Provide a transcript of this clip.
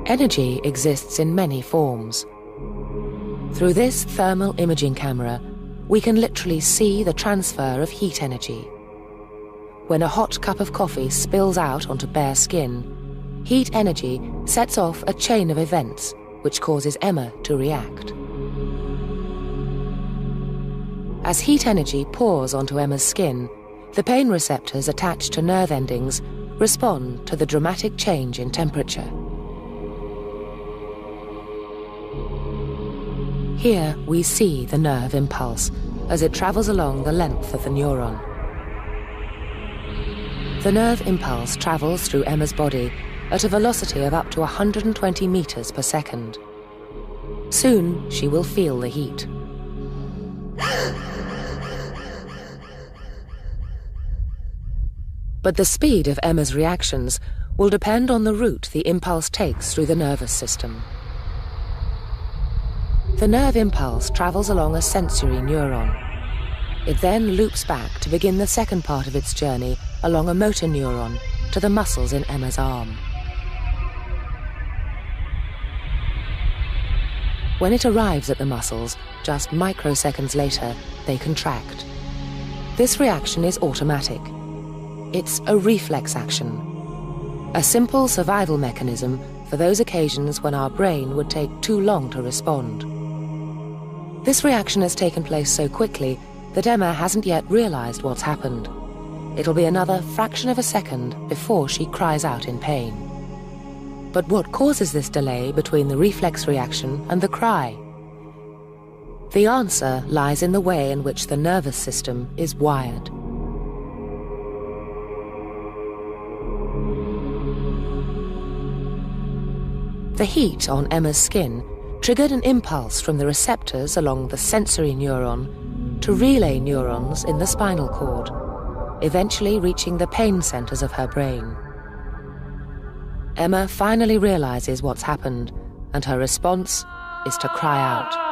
Energy exists in many forms. Through this thermal imaging camera, we can literally see the transfer of heat energy. When a hot cup of coffee spills out onto bare skin, heat energy sets off a chain of events which causes Emma to react. As heat energy pours onto Emma's skin, the pain receptors attached to nerve endings respond to the dramatic change in temperature. Here we see the nerve impulse as it travels along the length of the neuron. The nerve impulse travels through Emma's body at a velocity of up to 120 meters per second. Soon she will feel the heat. But the speed of Emma's reactions will depend on the route the impulse takes through the nervous system. The nerve impulse travels along a sensory neuron. It then loops back to begin the second part of its journey along a motor neuron to the muscles in Emma's arm. When it arrives at the muscles, just microseconds later, they contract. This reaction is automatic. It's a reflex action, a simple survival mechanism for those occasions when our brain would take too long to respond. This reaction has taken place so quickly that Emma hasn't yet realized what's happened. It'll be another fraction of a second before she cries out in pain. But what causes this delay between the reflex reaction and the cry? The answer lies in the way in which the nervous system is wired. The heat on Emma's skin triggered an impulse from the receptors along the sensory neuron to relay neurons in the spinal cord, eventually reaching the pain centers of her brain. Emma finally realizes what's happened, and her response is to cry out.